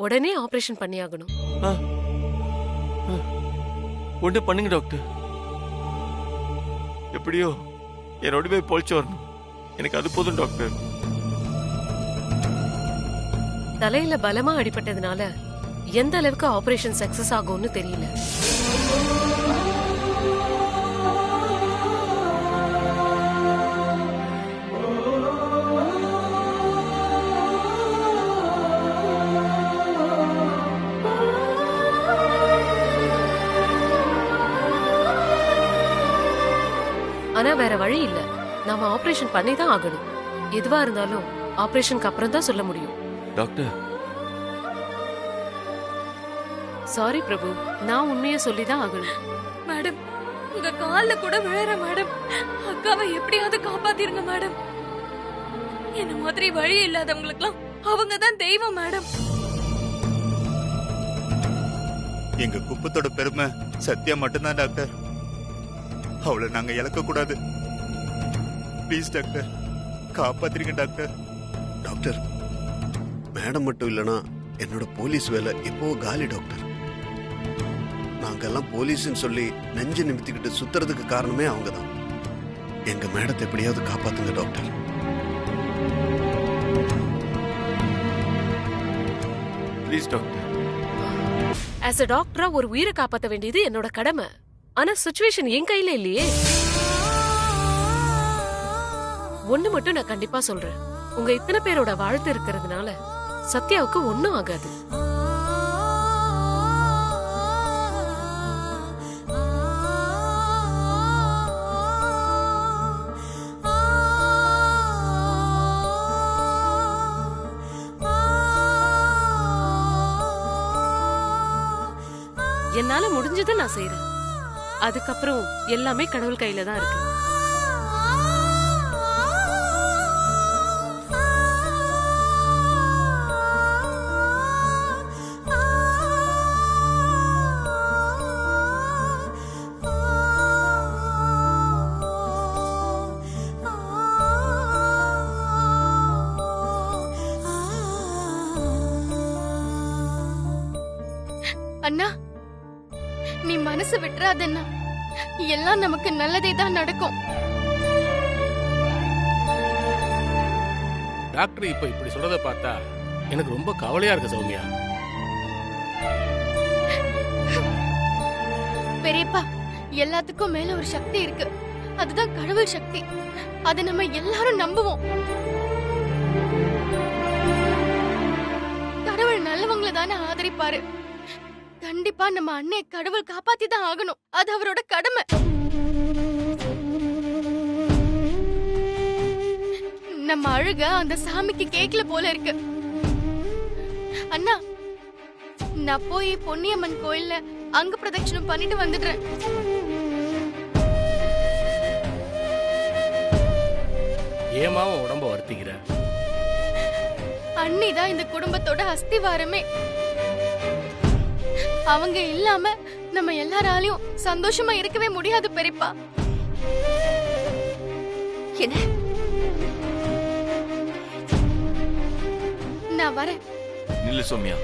உடனே ஆபரேஷன் பண்ணியாகணும். ஒன்று பண்ணுங்க டாக்டர். எப்படியோ என்னோட போய் பொழிச்சு வரணும். எனக்கு அது போதும் டாக்டர். தலையில பலமா அடிபட்டதுனால எந்த அளவுக்கு ஆபரேஷன் சக்சஸ் ஆகும்னு தெரியல. ஆனா வேற வழி இல்ல. நாம ஆபரேஷன் பண்ணி தான் ஆகணும். எதுவா இருந்தாலும் ஆபரேஷனுக்கு அப்புறம் தான் சொல்ல முடியும். டாக்டர் சாரி பிரபு, நான் உண்மையை சொல்லிதான் ஆகணும். மேடம், உங்க கால்ல கூட விழற மேடம். அக்காவை எப்படியாவது காப்பாத்திருங்க மேடம். என்ன மாதிரி வழி இல்லாதவங்களுக்குலாம் அவங்க தான் தெய்வம் மேடம். எங்க குப்பத்தோட பெருமை சத்யா மட்டும்தான் டாக்டர். அவளை நாங்க இழக்க கூடாது. ப்ளீஸ் டாக்டர், காப்பாத்திருங்க டாக்டர். டாக்டர், மேடம் மட்டும் இல்லனா என்னோட போலீஸ் வேலை இப்போ காலி டாக்டர். நாங்கெல்லாம் போலீஸ்ன்னு சொல்லி நெஞ்சு நிமித்திக்கிட்டு சுத்துறதுக்கு காரணமே அவங்க தான். எங்க மேடத்தை எப்படியாவது காப்பாத்துங்க doctor. Please doctor. As a டாக்டரா ஒரு உயிரை காப்பாற்ற வேண்டியது என்னோட கடமை. ஆனா சிச்சுவேஷன் என் கையில இல்லையே. ஒண்ணு மட்டும் நான் கண்டிப்பா சொல்றேன், உங்க இத்தனை பேரோட வாழ்த்து இருக்கிறதுனால சத்யாவுக்கு ஒண்ணும் ஆகாது. என்னால முடிஞ்சதை நான் செய்யறேன். அதுக்கப்புறம் எல்லாமே கடவுள் கையில தான் இருக்கு. அண்ணா, நீ மனசு விட்டுறாதண்ணா. எல்லாம் நமக்கு நல்லதே தான் நடக்கும். டாக்டர் இப்ப இப்படி சொல்றத பார்த்தா எனக்கு ரொம்ப கவலையா இருக்கு சௌமியா. பெரியப்பா, எல்லாத்துக்கும் மேல ஒரு சக்தி இருக்கு. அதுதான் கடவுள் சக்தி. அதை நம்ம எல்லாரும் நம்புவோம். கடவுள் நல்லவங்களை தானே ஆதரிப்பாரு. கண்டிப்பா நம்ம அண்ணே கடவுள் காப்பாத்தி தான் ஆகணும். அது அவரோட கடமை. நம்ம அழுக அந்த சாமிக்கு கேக்கல போல இருக்கு. அண்ணா, நான் போய் பொன்னியம்மன் கோயில்ல அங்க பிரதட்சணம் பண்ணிட்டு வந்துடுறேன். ஏமாவும் உடம்ப வருத்திக்கிற. அண்ணிதான் இந்த குடும்பத்தோட அஸ்திவாரமே. அவங்க இல்லாம நம்ம எல்லாராலையும் சந்தோஷமா இருக்கவே முடியாது பெரியப்பா. என்ன? நான் வரேன். நில்லு சௌமியா.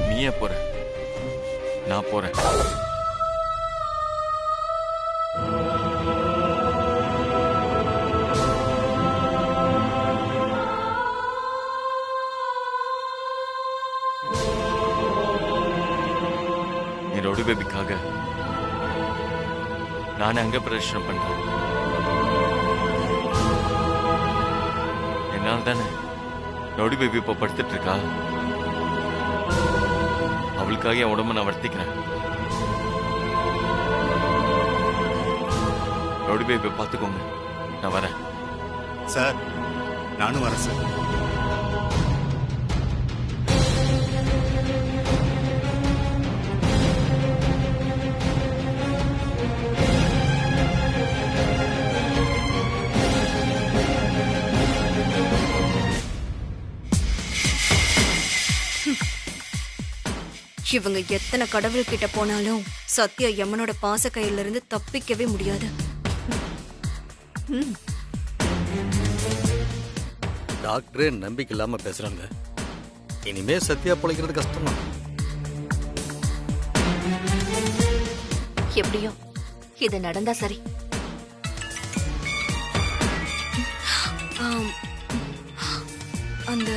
நீ ஏன் போற? நான் போறேன். ரவுடி பேபிக்காக நானே அங்க பிரதர்ஷனம் பண்றேன். என்னால தானே ரவுடி பேபி இப்ப படுத்துட்டு இருக்கா. அவளுக்காக என் உடம்ப நான் வர்த்திக்கிறேன். ரவுடி பேபி பார்த்துக்கோங்க. நான் வரேன் சார். நானும் வரேன் சார். இவங்க எத்தனை கடவுள் கிட்ட போனாலும் சத்யா யமனோட பாச கையில இருந்து தப்பிக்கவே முடியாது. டாக்டரே நம்பிக்கை இல்லாம பேசுறாங்க. இனிமே சத்யா பிழைக்கிறது கஷ்டம் தான். எப்படியோ இது நடந்தா சரி. அந்த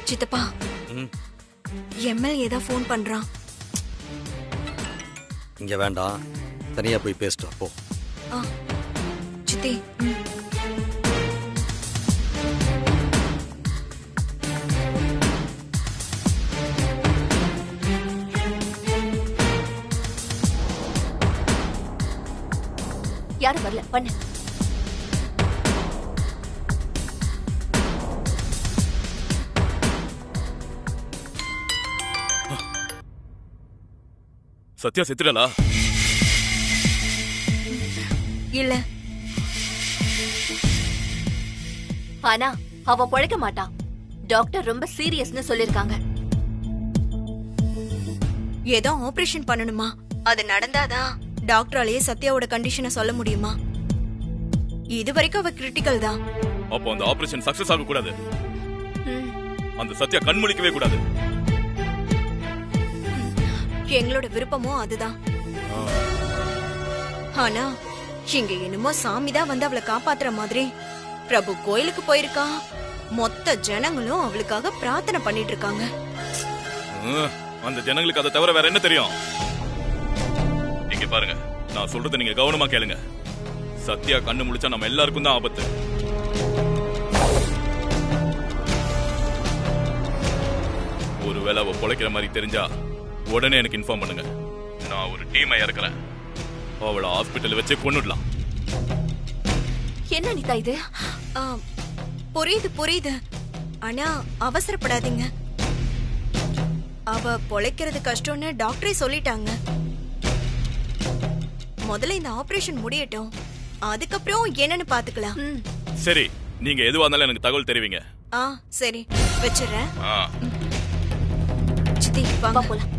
சித்தப்பா எம்எல்ஏ தான் ஃபோன் பண்றான். இங்க வேண்டாம், தனியா போய் பேசிட்டு போ. சித்தி யாரும் வரல, பண்ணு. சத்யா செத்துடலா? இல்ல, ஆனா அவ பொழைக்க மாட்டா. டாக்டர் ரொம்ப சீரியஸ்னு சொல்லிருக்காங்க. ஏதோ ஆபரேஷன் பண்ணணுமா? அது நடந்தாதான் டாக்டராலேயே சத்யாவோட கண்டிஷனை சொல்ல முடியுமா? இது வரைக்கும் அவ கிரிட்டிக்கல் தான். அப்போ அந்த ஆபரேஷன் சக்சஸ் ஆக கூடாது. அந்த சத்யா கண்முழிக்கவே கூடாது. எங்களோட விருப்பமும் அதுதான். ஆனா இங்க என்னமோ சாமி தான் வந்து அவளை காப்பாத்துற மாதிரி. பிரபு கோயிலுக்கு போயிருக்கா, மொத்த ஜனங்களும் அவளுக்காக பிரார்த்தனை பண்ணிட்டு இருக்காங்க. அந்த ஜனங்களுக்கு அதை தவிர வேற என்ன தெரியும்? இங்க பாருங்க, நான் சொல்றதை நீங்க கவனமா கேளுங்க. சத்யா கண்ணு முழிச்சா நம்ம எல்லாருக்கும் தான் ஆபத்து. ஒருவேளை அவ பொழைக்கிற மாதிரி தெரிஞ்சா உடனே எனக்கு இன்ஃபார்ம் பண்ணுங்க. நான் ஒரு டீமை இறக்குறேன். அவளை ஹாஸ்பிட்டல் வச்சே கொன்னுடலாம். என்ன அனிதா இது? புரியுது புரியுது, ஆனா அவசரப்படாதீங்க. அவ பொழைக்கிறது கஷ்டம்னு டாக்டரே சொல்லிட்டாங்க. முதல்ல இந்த ஆபரேஷன் முடியட்டும், அதுக்கப்புறம் என்னன்னு பாத்துக்கலாம். சரி, நீங்க எதுவா இருந்தாலும் எனக்கு தகவல் தெரிவிங்க. சரி, வச்சிடுறேன். சித்தி வாங்க போலாம்.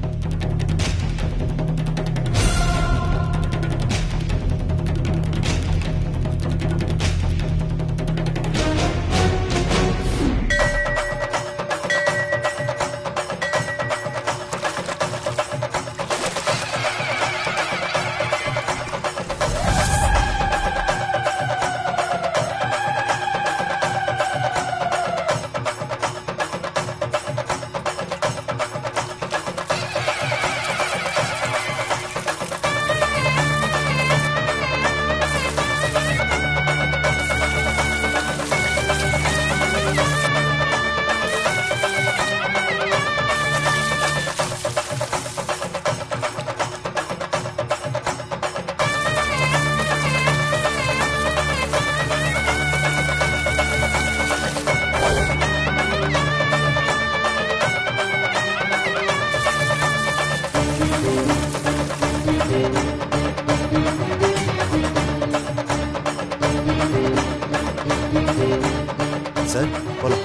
சார் போலாம்.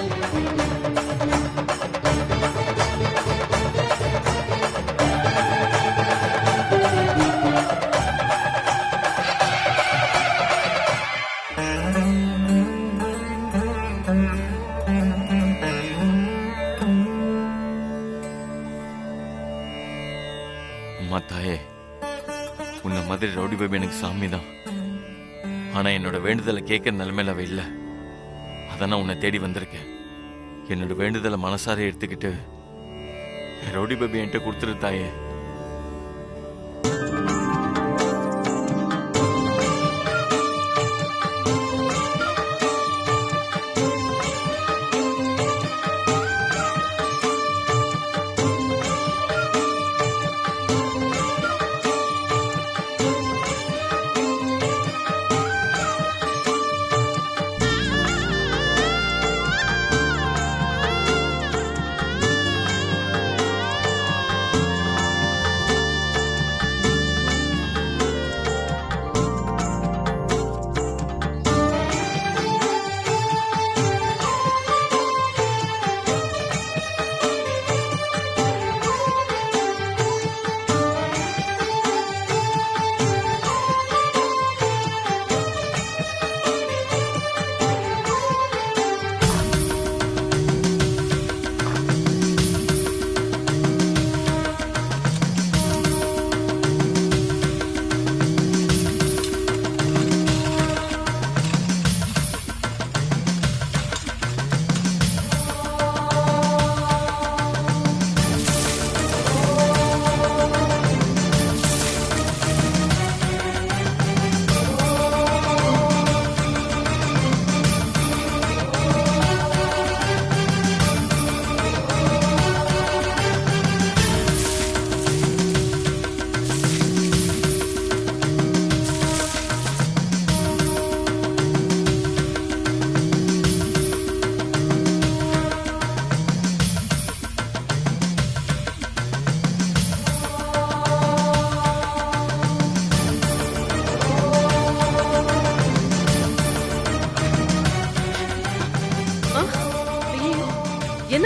அம்மா தாயே, உன்ன மாதிரி ரவுடி பேபி எனக்கு சாமி தான். ஆனா என்னோட வேண்டுதலை கேட்கிற நிலைமையில அவ இல்ல. அதான் நான் உன்னை தேடி வந்திருக்கேன். என்னோட வேண்டுதலை மனசார எடுத்துக்கிட்டு ரவுடி பேபி என்கிட்ட கொடுத்துரு தாயே.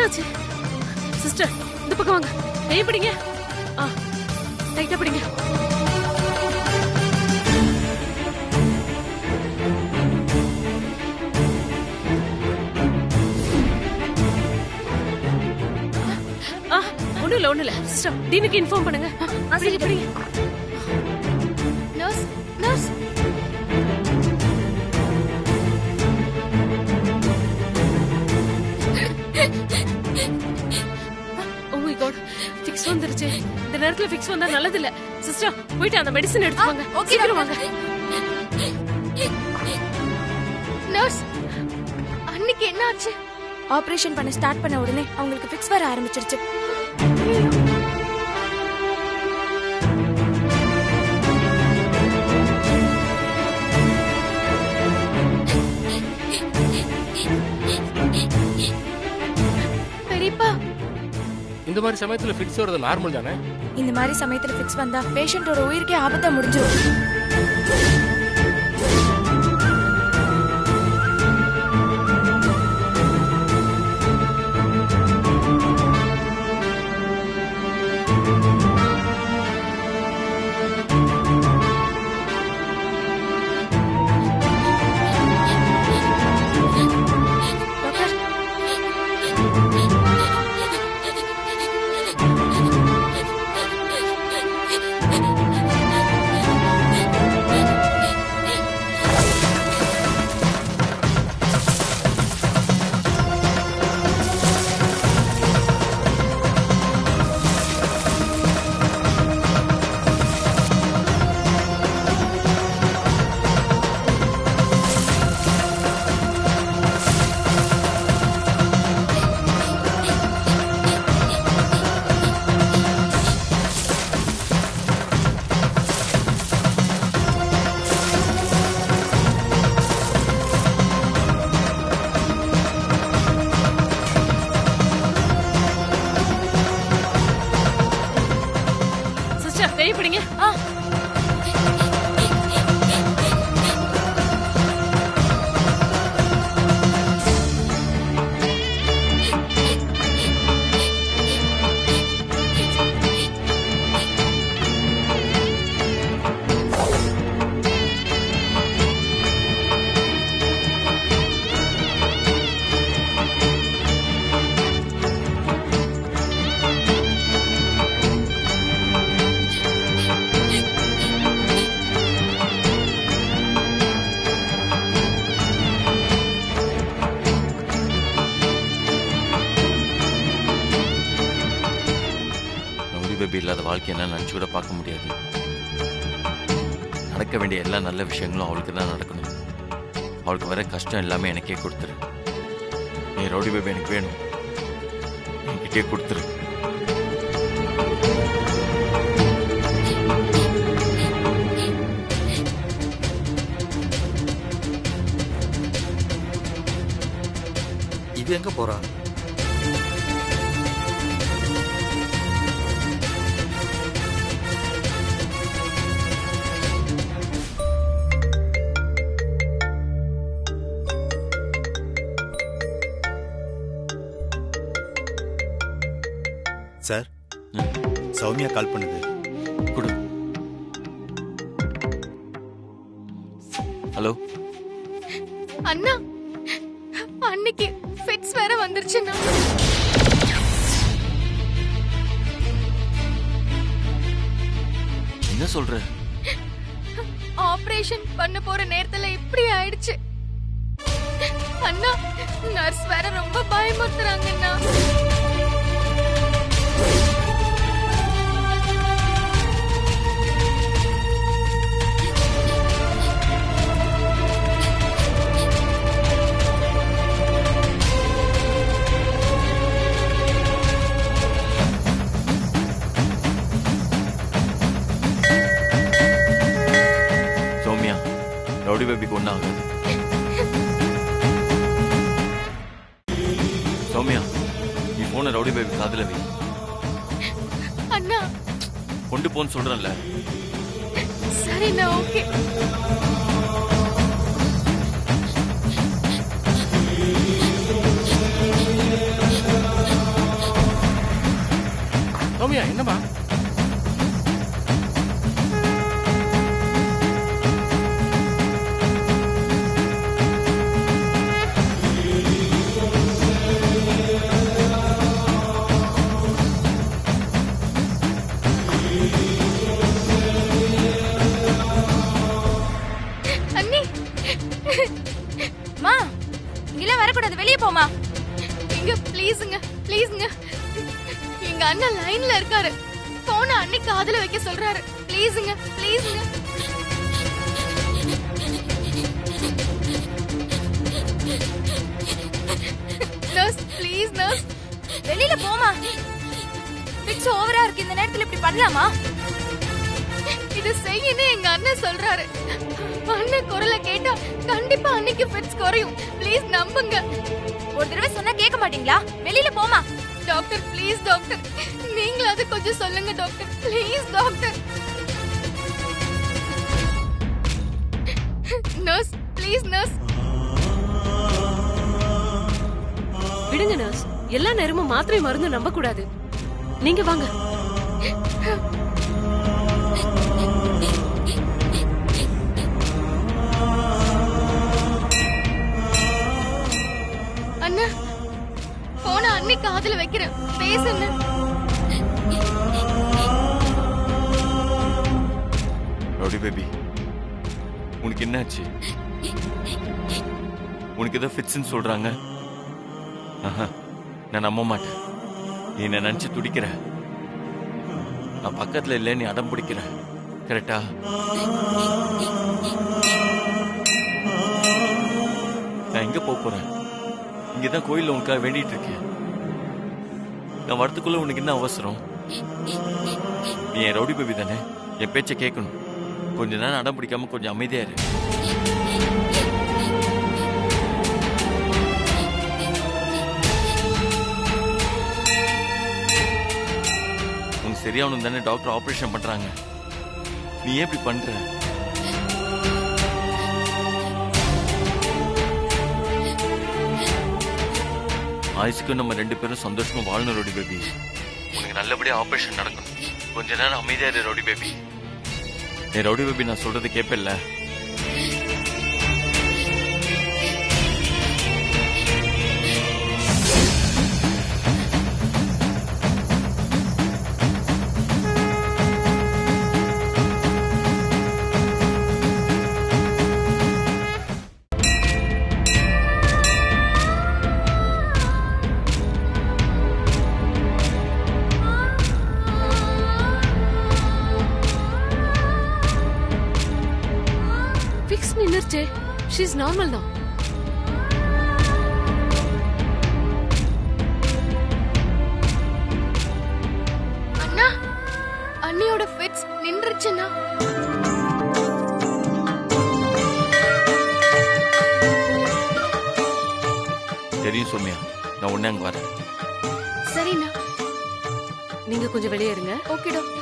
என்னாச்சு சிஸ்டர்? இந்த பக்கம் வாங்க. கை பிடிங்க. டைட்டா பிடிங்க. ஒண்ணு இல்ல சிஸ்டர், டீனுக்கு இன்ஃபார்ம் பண்ணுங்க. சரி பிடிங்க. Nurse nurse oh my god, ஃபிக்ஸ் வந்துருச்சு. இந்த நேரத்துல ஃபிக்ஸ் வந்தா நல்லது இல்ல. சிஸ்டர் போயிட்டு அந்த மெடிசன் எடுத்து வாங்க. சீக்கிரம் வாங்க. நர்ஸ், அன்னைக்கு என்ன ஆச்சு? ஆபரேஷன் பண்ண ஸ்டார்ட் பண்ண உடனே அவங்களுக்கு ஃபிக்ஸ் வர ஆரம்பிச்சிருச்சு. பெரியப்பா, இந்த மாதிரி சமயத்துல ஃபிக்ஸ் வரது நார்மல் தானே? இந்த மாதிரி சமயத்துல ஃபிக்ஸ் வந்தா பேஷண்டோட உயிருக்கே ஆபத்தா முடிஞ்சிடும். கை பிடிங்க. பேபி இல்லாத வாழ்க்கை என்ன நினைச்சு கூட பார்க்க முடியாது. நடக்க வேண்டிய எல்லா நல்ல விஷயங்களும் அவளுக்கு தான் நடக்கணும். அவளுக்கு வர கஷ்டம் எல்லாமே எனக்கே கொடுத்துரு. நீ ரவுடி பேபி எனக்கு வேணும், என்கிட்டே கொடுத்துரு. இது எங்க போறா? சார், சௌமியா கால் பண்ணுது. குடு. ஹலோ அண்ணா, அன்னைக்கு ஃபிட்ஸ் வேற வந்துருச்சுண்ணா. என்ன சொல்ற? ஆபரேஷன் பண்ண போற நேரத்துல இப்படி ஆயிடுச்சு அண்ணா. நர்ஸ் வேற ரொம்ப பயமுறுத்துறாங்கண்ணா. ரவுடி பேபிக்கு ஒன்றும் ஆகாது. சௌமியா, நீ போன ரவுடி பேபி காதுல வை. அண்ணா கொண்டு போன்னு சொல்றேன்ல. சரிண்ணா, ஓகே. சௌமியா என்னம்மா? அண்ணி மா இங்கெல்லாம் வரக்கூடாது, வெளியே போமா. இங்க ப்ளீஸுங்க ப்ளீஸுங்க, எங்க அண்ணன் லைன்ல இருக்காரு. போன அண்ணி காதுல வைக்க சொல்றாரு. ப்ளீஸுங்க ப்ளீஸுங்க. Nurse please nurse. வெளியில போமா. ஃபிக்ஸ் ஓவரா இருக்கு, இந்த நேரத்துல இப்படி பண்ணலாமா? இது செய்யன்னு எங்க அண்ணன் சொல்றாரு. அண்ணன் குரலை கேட்டா கண்டிப்பா அன்னைக்கு ஃபிட்ஸ் குறையும். ப்ளீஸ் நம்புங்க. ஒரு தடவை சொன்னா கேட்க மாட்டீங்களா? வெளியில போமா. டாக்டர் ப்ளீஸ் டாக்டர், நீங்களாவது கொஞ்சம் சொல்லுங்க doctor. Please doctor. Nurse please nurse. விடுங்க நர்ஸ், எல்லா நேரமும் மாத்திரை மருந்து நம்ப கூடாது. நீங்க வாங்க. அண்ணா போன அண்ணி காதுல வைக்கிறேன், பேசுங்க. ரவுடி பேபி, உனக்கு என்னாச்சு? உனக்கு ஏதோ ஃபிட்ஸ்ன்னு சொல்றாங்க. ஆஹா, நான் நம்ப மாட்டேன். நீ என்ன நினைச்சு துடிக்கிற. நான் பக்கத்துல இல்லை, நீ அடம் பிடிக்கிற. கரெக்டா? நான் எங்க போறேன்? இங்கதான் கோயில்ல உனக்காக வேண்டிட்டு இருக்கேன். நான் வரத்துக்குள்ள உனக்கு என்ன அவசரம்? நீ என் ரவுடி பேபி தானே, என் பேச்ச கேட்கணும். கொஞ்ச நேரம் அடம் பிடிக்காம கொஞ்சம் அமைதியா இரு. உனக்கு சரியாகணும் தானே டாக்டர் ஆபரேஷன் பண்றாங்க. நீ ஏன் இப்படி பண்ற? ஆயுசுக்கு நம்ம 2 பேரும் சந்தோஷமா வாழணும் ரவுடி பேபி. உனக்கு நல்லபடியா ஆபரேஷன் நடக்கணும். கொஞ்ச நேரம் அமைதியா இரு ரவுடி பேபி. ஏ ரவுடி பேபி, நான் சொல்றது கேட்பல்ல? ஃபிக்ஸ் நின்னுருச்சே. She is normal now. அண்ணா அண்ணியோட ஃபிட்ஸ் நின்றுச்சுன்னா தெரியும் சோமியா, நான் உடனே அங்க வரேன். சரிண்ணா. நீங்க கொஞ்சம் வெளியே இருங்க. Okay doctor.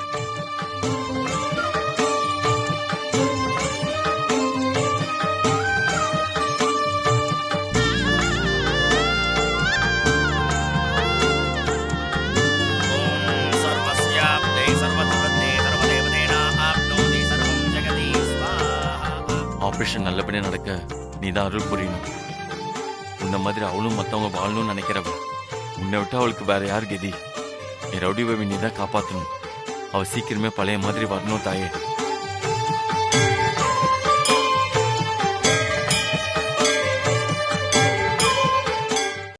ஆபரேஷன் நல்லபடியா நடக்க நீ தான் அருள் புரியணும். உன்ன மாதிரி அவளும் மத்தவங்க வாழணும்னு நினைக்கிறவ. உன்னை விட்டு அவளுக்கு வேற யார் கதி? என் ரவுடி பேபி நீ தான் காப்பாற்றணும். அவ சீக்கிரமே பழைய மாதிரி வரணும் தாயே.